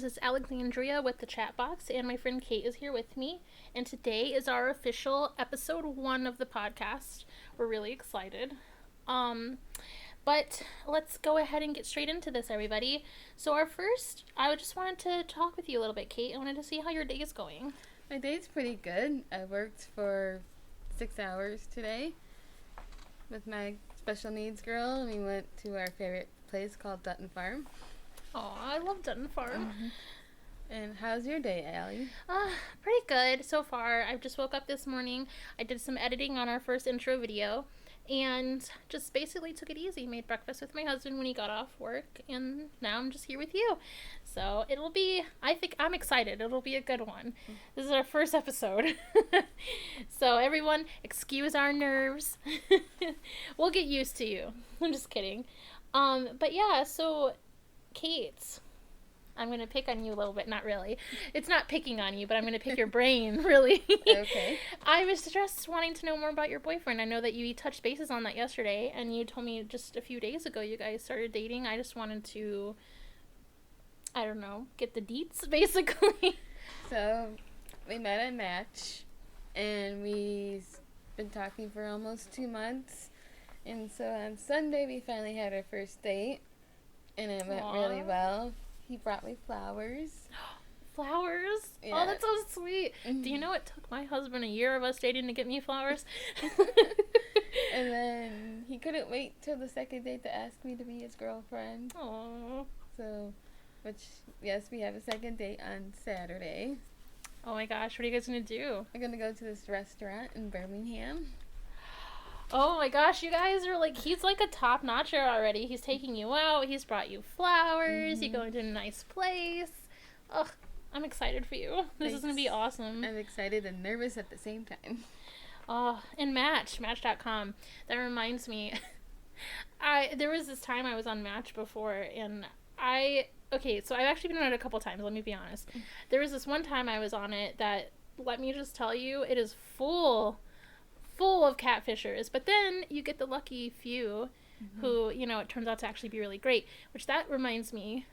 This is Alexandria with the chat box, and my friend Kate is here with me. And today is our official episode 1 of the podcast. We're really excited. But let's go ahead and get straight into this, everybody. So I just wanted to talk with you a little bit, Kate. I wanted to see how your day is going. My day's pretty good. I worked for 6 hours today with my special needs girl. We went to our favorite place called Dutton Farm. Oh, I love Dutton Farm. Mm-hmm. And how's your day, Allie? Pretty good so far. I just woke up this morning. I did some editing on our first intro video and just basically took it easy. Made breakfast with my husband when he got off work, and now I'm just here with you. So I think I'm excited. It'll be a good one. This is our first episode. So everyone, excuse our nerves. We'll get used to you. I'm just kidding. But yeah, so Kate, I'm going to pick on you a little bit. Not really. It's not picking on you, but I'm going to pick your brain, really. Okay. I was just wanting to know more about your boyfriend. I know that you touched bases on that yesterday, and you told me just a few days ago you guys started dating. I just wanted to, I don't know, get the deets, basically. So, we met at Match, and we've been talking for almost 2 months. And so on Sunday, we finally had our first date. And it went really well. He brought me flowers. Flowers? Yeah. Oh, that's so sweet. Mm-hmm. Do you know it took my husband a year of us dating to get me flowers? And then he couldn't wait till the second date to ask me to be his girlfriend. Oh. So, yes, we have a second date on Saturday. Oh my gosh, what are you guys going to do? We're going to go to this restaurant in Birmingham. Oh my gosh, you guys are he's like a top notcher already. He's taking you out. He's brought you flowers. Mm-hmm. You're going to a nice place. Ugh, I'm excited for you. This is going to be awesome. I'm excited and nervous at the same time. Oh, and Match.com. That reminds me. There was this time I was on Match before, and so I've actually been on it a couple times, let me be honest. There was this one time I was on it that, let me just tell you, it is full of catfishers, but then you get the lucky few who, it turns out to actually be really great, which that reminds me,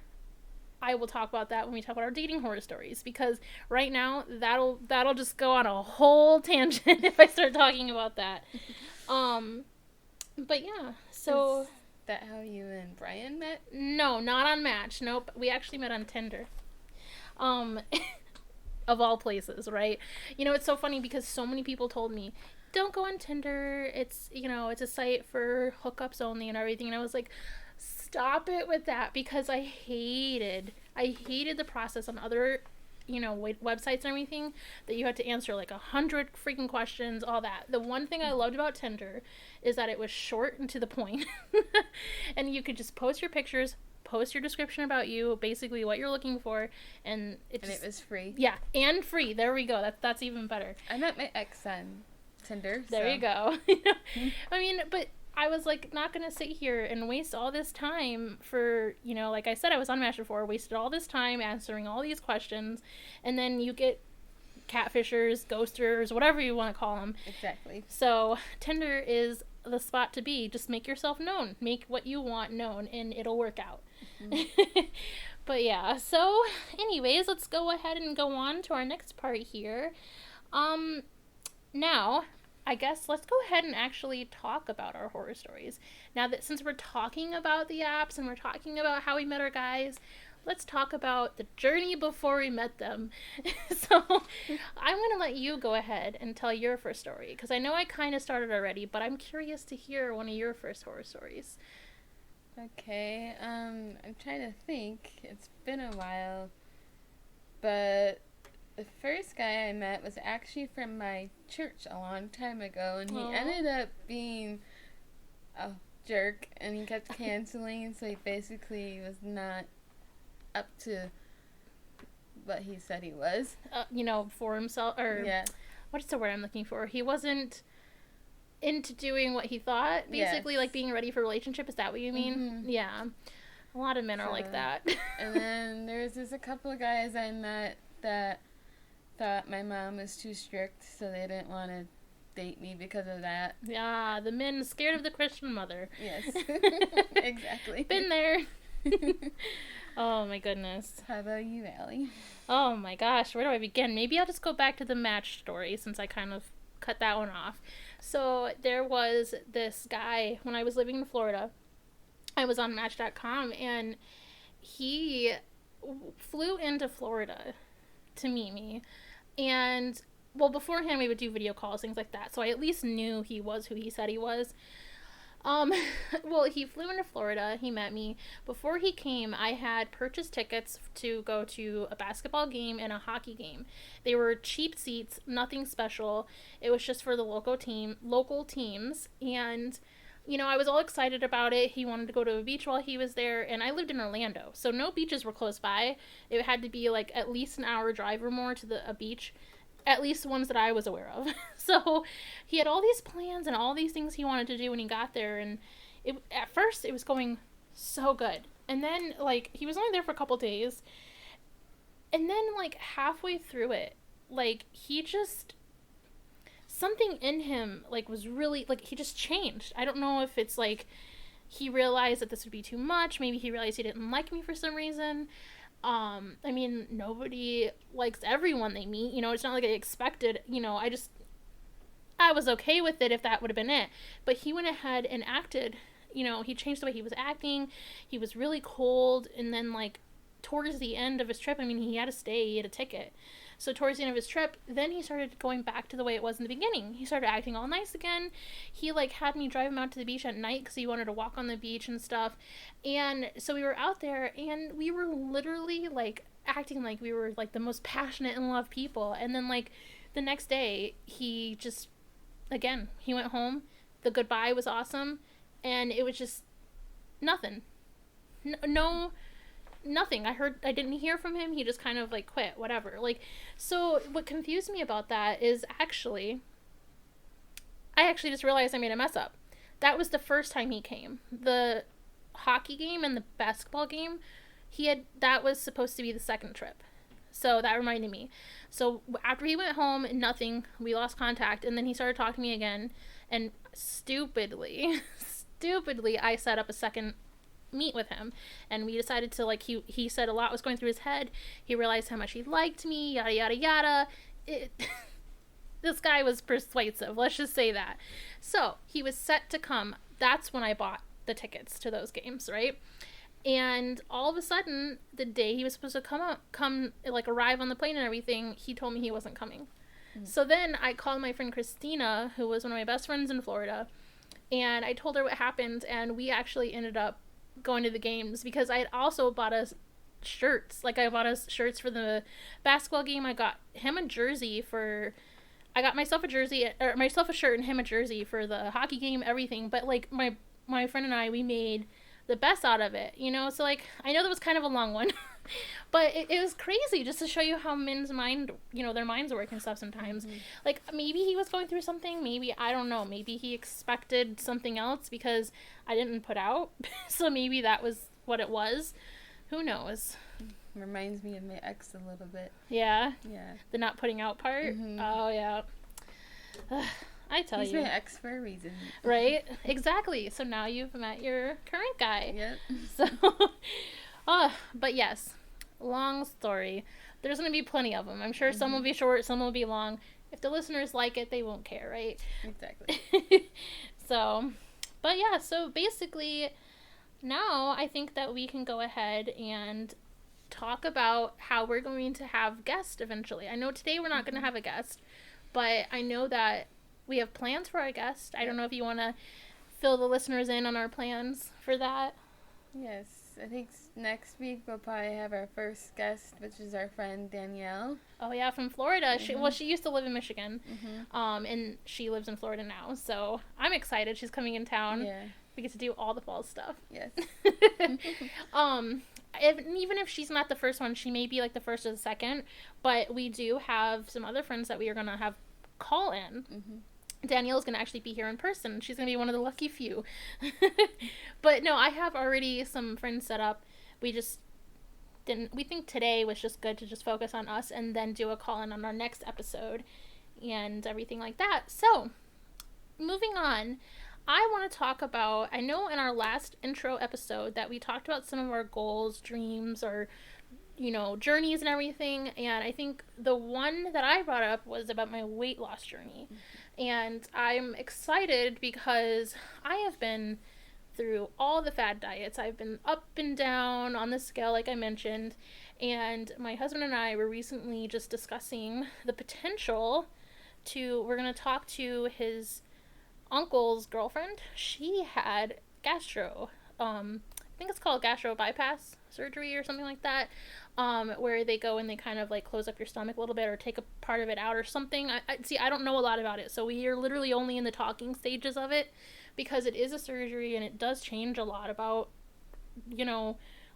I will talk about that when we talk about our dating horror stories, because right now that'll just go on a whole tangent if I start talking about that. But yeah, so... Is that how you and Brian met? No, not on Match. Nope. We actually met on Tinder. Of all places, right? It's so funny because so many people told me, don't go on Tinder. It's, it's a site for hookups only and everything. And I was like, stop it with that, because I hated the process on other, websites and everything that you had to answer 100 freaking questions, all that. The one thing I loved about Tinder is that it was short and to the point. And you could just post your pictures, post your description about you, basically what you're looking for, and it was free. Yeah, and free. There we go. That's even better. I met my ex on Tinder. There you go. I mean, but I was not gonna sit here and waste all this time for, like I said, I was on Match before, wasted all this time answering all these questions, and then you get catfishers, ghosters, whatever you want to call them. Exactly. So Tinder is the spot to be. Just make yourself known. Make what you want known, and it'll work out. Mm-hmm. But yeah, so anyways, let's go ahead and go on to our next part here. Now, I guess let's go ahead and actually talk about our horror stories. Now that since we're talking about the apps and we're talking about how we met our guys, let's talk about the journey before we met them. So I'm going to let you go ahead and tell your first story, because I know I kind of started already, but I'm curious to hear one of your first horror stories. Okay, I'm trying to think. It's been a while, but the first guy I met was actually from my church a long time ago, and he ended up being a jerk, and he kept canceling, so he basically was not up to what he said he was. For himself, or yeah. What's the word I'm looking for? He wasn't into doing what he thought, basically, yes. Being ready for a relationship. Is that what you mean? Mm-hmm. Yeah. A lot of men are like that. And then there's just a couple of guys I met that thought my mom was too strict, so they didn't want to date me because of that. Yeah, the men scared of the Christian mother. Yes. Exactly. Been there. Oh my goodness. How about you, Allie? Oh my gosh, where do I begin? Maybe I'll just go back to the match story since I kind of cut that one off. So there was this guy when I was living in Florida. I was on Match.com and he flew into Florida to meet me. And well, beforehand we would do video calls, things like that. So I at least knew he was who he said he was. Um, well, he flew into Florida. He met me. Before he came, I had purchased tickets to go to a basketball game and a hockey game. They were cheap seats, nothing special. It was just for the local teams. And, you know, I was all excited about it. He wanted to go to a beach while he was there. And I lived in Orlando, so no beaches were close by. It had to be like at least an hour drive or more to a beach. At least the ones that I was aware of. So he had all these plans and all these things he wanted to do when he got there, and at first it was going so good. And then, like, he was only there for a couple days, and then, like, halfway through it, like, he just, something in him, like, was really, like, he just changed. I don't know if it's, like, he realized that this would be too much. Maybe he realized he didn't like me for some reason. I mean, nobody likes everyone they meet, you know, it's not like I expected, you know, I was okay with it if that would have been it, but he went ahead and acted, you know, he changed the way he was acting, he was really cold, and then, like, towards the end of his trip, I mean, he had to stay, he had a ticket, so towards the end of his trip, then he started going back to the way it was in the beginning. He started acting all nice again. He, like, had me drive him out to the beach at night because he wanted to walk on the beach and stuff. And so we were out there, and we were literally, like, acting like we were, like, the most passionate in love people. And then, like, the next day, he just, again, he went home. The goodbye was awesome. And it was just nothing. Nothing. I didn't hear from him. He just kind of, like, quit, whatever. Like, so what confused me about that is I actually just realized I made a mess up. That was the first time he came. The hockey game and the basketball game, that was supposed to be the second trip. So that reminded me. So after he went home, nothing, we lost contact, and then he started talking to me again, and stupidly, I set up a second meet with him, and we decided to, like, he said a lot was going through his head. He realized how much he liked me, yada yada yada. This guy was persuasive, let's just say that. So he was set to come. That's when I bought the tickets to those games, right? And all of a sudden, the day he was supposed to come like, arrive on the plane and everything, he told me he wasn't coming. So then I called my friend Christina, who was one of my best friends in Florida, and I told her what happened, and we actually ended up going to the games because I had also bought us shirts. Like, I bought us shirts for the basketball game. I got him a jersey I got myself a jersey, or myself a shirt and him a jersey for the hockey game, everything. But, like, my friend and I, we made the best out of it, you know? So, like, I know that was kind of a long one, but it was crazy just to show you how men's mind, you know, their minds work and stuff sometimes. Mm-hmm. Like, maybe he was going through something, maybe, I don't know, maybe he expected something else because I didn't put out, so maybe that was what it was. Who knows? Reminds me of my ex a little bit. Yeah? Yeah. The not putting out part? Mm-hmm. Oh, yeah. I tell He's you. my ex for a reason. Right? Exactly. So now you've met your current guy. Yep. So, but yes, long story. There's going to be plenty of them. I'm sure some will be short, some will be long. If the listeners like it, they won't care, right? Exactly. So, but yeah, so basically, now I think that we can go ahead and talk about how we're going to have guests eventually. I know today we're not going to have a guest, but I know that we have plans for our guest. I don't know if you want to fill the listeners in on our plans for that. Yes, I think next week we'll probably have our first guest, which is our friend Danielle. Oh yeah, from Florida. She used to live in Michigan, and she lives in Florida now. So I'm excited. She's coming in town. Yeah, we get to do all the fall stuff. Yes. Even if she's not the first one, she may be like the first or the second. But we do have some other friends that we are gonna have call in. Mm-hmm. Danielle's going to actually be here in person. She's going to be one of the lucky few. But no, I have already some friends set up. We think today was just good to just focus on us and then do a call-in on our next episode and everything like that. So, moving on, I want to talk about, I know in our last intro episode that we talked about some of our goals, dreams, or, journeys and everything. And I think the one that I brought up was about my weight loss journey. Mm-hmm. And I'm excited because I have been through all the fad diets. I've been up and down on the scale, like I mentioned. And my husband and I were recently just discussing the potential we're going to talk to his uncle's girlfriend. She had I think it's called gastro bypass surgery or something like that, where they go and they kind of like close up your stomach a little bit or take a part of it out or something. I don't know a lot about it, so we are literally only in the talking stages of it, because it is a surgery and it does change a lot about,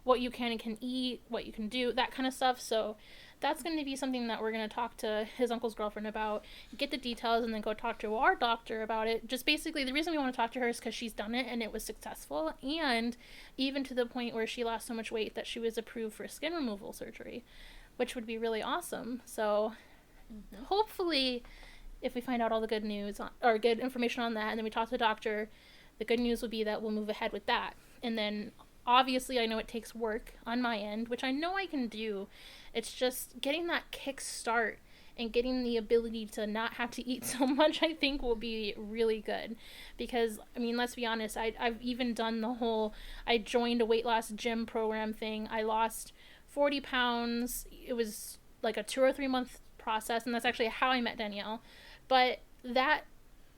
what you can and can eat, what you can do, that kind of stuff. So that's going to be something that we're going to talk to his uncle's girlfriend about, get the details, and then go talk to our doctor about it. Just basically, the reason we want to talk to her is because she's done it and it was successful, and even to the point where she lost so much weight that she was approved for skin removal surgery, which would be really awesome. So hopefully, if we find out all the good news or good information on that, and then we talk to the doctor, the good news will be that we'll move ahead with that. And then obviously I know it takes work on my end, which I know I can do. It's just getting that kick start and getting the ability to not have to eat so much, I think will be really good. Because, let's be honest, I've even done I joined a weight loss gym program thing. I lost 40 pounds. It was like a 2 or 3 month process, and that's actually how I met Danielle. But that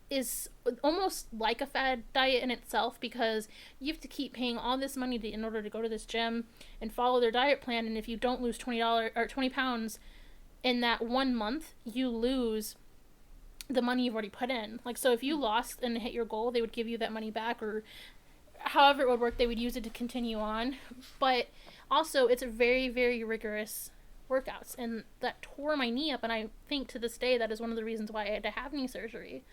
is almost like a fad diet in itself, because you have to keep paying all this money in order to go to this gym and follow their diet plan. And if you don't lose $20 or 20 pounds in that 1 month, you lose the money you've already put in. Like, so if you lost and hit your goal, they would give you that money back, or however it would work, they would use it to continue on. But also, it's a very, very rigorous workouts, and that tore my knee up, and I think to this day that is one of the reasons why I had to have knee surgery.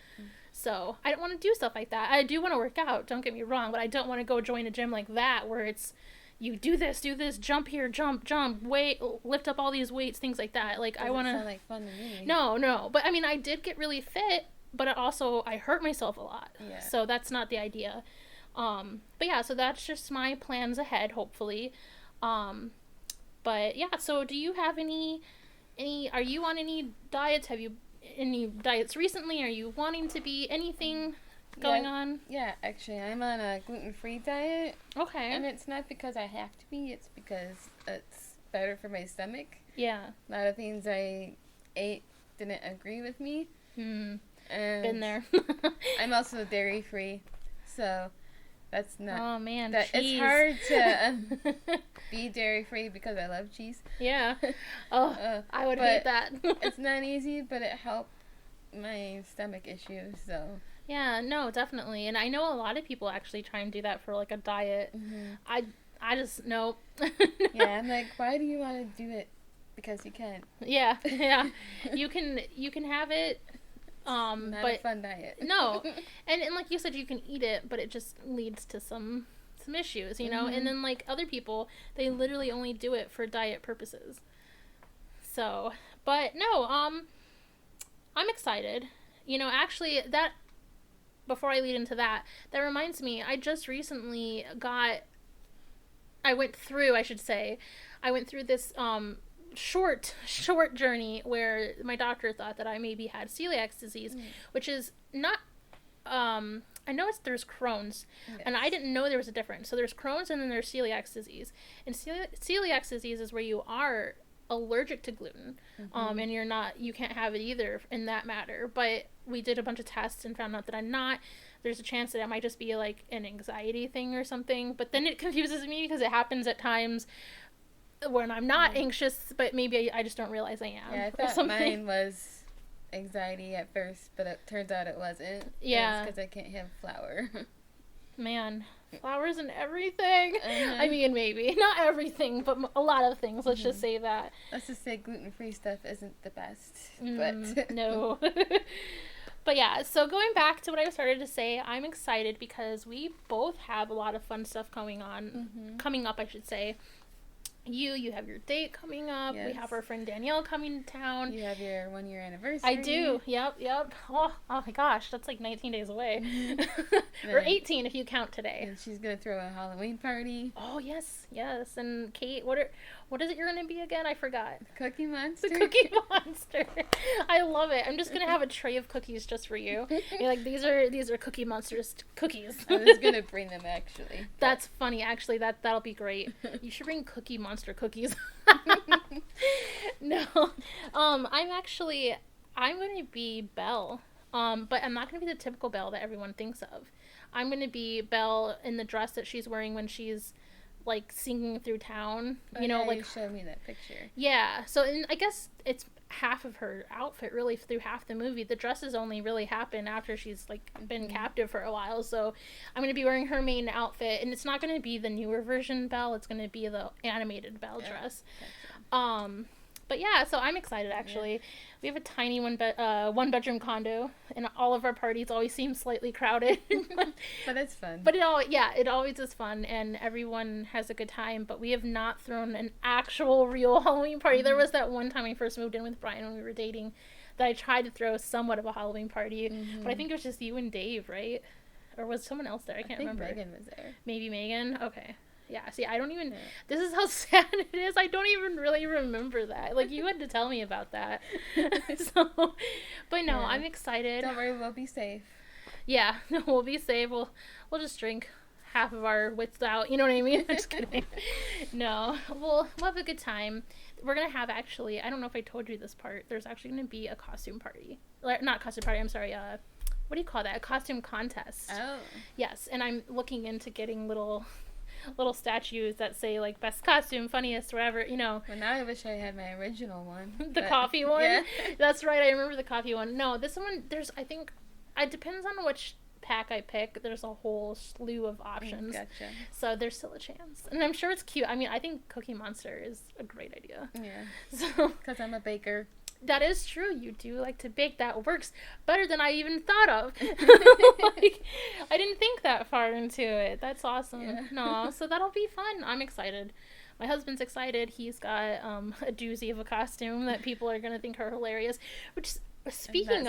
So I don't want to do stuff like that. I do want to work out, don't get me wrong, but I don't want to go join a gym like that where it's you do this, jump here, jump, weight, lift up all these weights, things like that. Like, I want to sound like fun to me. No, but I did get really fit, but I hurt myself a lot. Yeah. So that's not the idea. But yeah, so that's just my plans ahead, hopefully. But yeah, so do you have are you on any diets? Have you any diets recently? Are you wanting to be anything going on? Yeah, actually, I'm on a gluten-free diet. Okay. And it's not because I have to be, it's because it's better for my stomach. Yeah. A lot of things I ate didn't agree with me. And been there. I'm also dairy-free, so that's not... Oh, man, cheese. It's hard to be dairy-free because I love cheese. Yeah. Oh, I would hate that. It's not easy, but it helped my stomach issues, so... Yeah, no, definitely. And I know a lot of people actually try and do that for, like, a diet. Mm-hmm. I just, no. Yeah, I'm like, why do you want to do it? Because you can. Yeah. You can have it, not a fun diet. No. And like you said, you can eat it, but it just leads to some issues, you know? Mm-hmm. And then, like, other people, they literally only do it for diet purposes. So, but no, I'm excited. You know, actually, before I lead into that reminds me, I just recently I went through this short journey where my doctor thought that I maybe had celiac disease, which is not, I know there's Crohn's, yes. And I didn't know there was a difference. So there's Crohn's and then there's celiac disease. And celiac disease is where you are allergic to gluten, mm-hmm. And you can't have it either in that matter. But we did a bunch of tests and found out that I'm not. There's a chance that it might just be like an anxiety thing or something. But then it confuses me because it happens at times when I'm not anxious, but maybe I just don't realize I am. Yeah, I thought mine was anxiety at first, but it turns out it wasn't. Yeah. It's because I can't have flour. Man, flours and everything. I mean, maybe. Not everything, but a lot of things. Let's just say that. Let's just say gluten-free stuff isn't the best. But no. But yeah, so going back to what I started to say, I'm excited because we both have a lot of fun stuff coming up, I should say. You have your date coming up. Yes. We have our friend Danielle coming to town. You have your 1-year anniversary. I do. Yep. Oh my gosh, that's like 19 days away. Mm-hmm. Or 18 if you count today. And she's gonna throw a Halloween party. Oh yes. And Kate, what is it you're gonna be again? I forgot. Cookie Monster. The Cookie Monster. I love it. I'm just gonna have a tray of cookies just for you. You're like, these are Cookie Monster's cookies. I was gonna bring them actually. That's funny. Actually, that'll be great. You should bring Cookie Monster cookies. No, I'm gonna be Belle. But I'm not gonna be the typical Belle that everyone thinks of. I'm gonna be Belle in the dress that she's wearing when she's like singing through town. You know, like you showed me that picture. Yeah. So I guess it's half of her outfit really through half the movie. The dresses only really happen after she's like been captive for a while. So I'm gonna be wearing her main outfit, and it's not gonna be the newer version Belle. It's gonna be the animated Belle dress. Gotcha. But yeah, so I'm excited actually. Yeah. We have a tiny one bedroom condo, and all of our parties always seem slightly crowded. But it's fun. But it always is fun, and everyone has a good time. But we have not thrown an actual real Halloween party. Mm-hmm. There was that one time I first moved in with Brian when we were dating that I tried to throw somewhat of a Halloween party, but I think it was just you and Dave, right? Or was someone else there? I can't remember. Megan was there. Maybe Megan? Okay. Yeah, see, I don't even... Yeah. This is how sad it is. I don't even really remember that. Like, you had to tell me about that. So, but no, yeah. I'm excited. Don't worry, we'll be safe. Yeah, we'll be safe. We'll just drink half of our wits out. You know what I mean? I'm just kidding. No, we'll have a good time. We're going to have, actually... I don't know if I told you this part. There's actually going to be a costume party. Not costume party, I'm sorry. What do you call that? A costume contest. Oh. Yes, and I'm looking into getting little statues that say like best costume, funniest, whatever, you know. Well, now I wish I had my original one. The coffee one? Yeah. That's right, I remember the coffee one. No, this one, I think, it depends on which pack I pick. There's a whole slew of options. Gotcha. So there's still a chance. And I'm sure it's cute. I mean, I think Cookie Monster is a great idea. Yeah. So because I'm a baker. That is true. You do like to bake. That works better than I even thought of. Like, I didn't think that far into it. That's awesome. Yeah. No, so that'll be fun. I'm excited. My husband's excited. He's got a doozy of a costume that people are going to think are hilarious. Which, speaking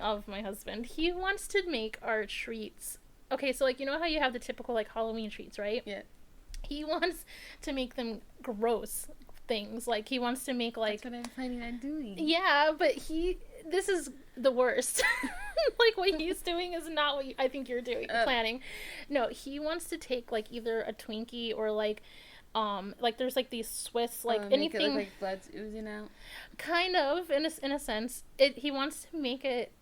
of my husband, he wants to make our treats. Okay, so like, you know how you have the typical like Halloween treats, right? Yeah. He wants to make them gross things. Like, he wants to make like... That's what I'm planning on doing. Yeah, but this is the worst. Like, what he's doing is not what I think you're doing, planning. No, he wants to take like either a Twinkie or like there's like these Swiss, like anything... Make it look like blood's oozing out? Kind of, in a sense. He wants to make it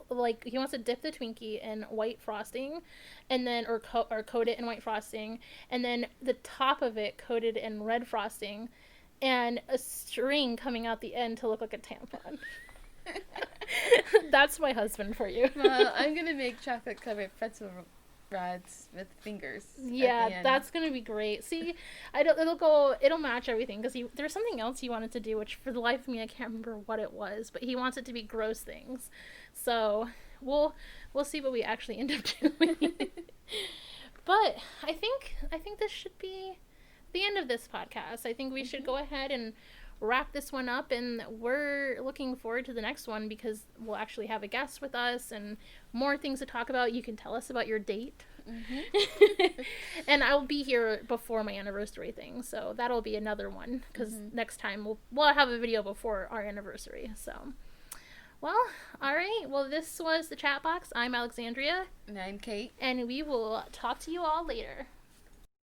like, he wants to dip the Twinkie in white frosting, and then or coat it in white frosting, and then the top of it coated in red frosting, and a string coming out the end to look like a tampon. That's my husband for you. Well, I'm gonna make chocolate covered pretzel rods with fingers. Yeah, that's gonna be great. See, it'll match everything, because there's something else he wanted to do, which for the life of me I can't remember what it was, but he wants it to be gross things. So we'll see what we actually end up doing. But I think this should be the end of this podcast. I think we should go ahead and wrap this one up, and we're looking forward to the next one because we'll actually have a guest with us and more things to talk about. You can tell us about your date. Mm-hmm. And I'll be here before my anniversary thing, so that'll be another one, because next time we'll have a video before our anniversary. So, well, all right. Well, this was the Chat Box. I'm Alexandria. And I'm Kate. And we will talk to you all later.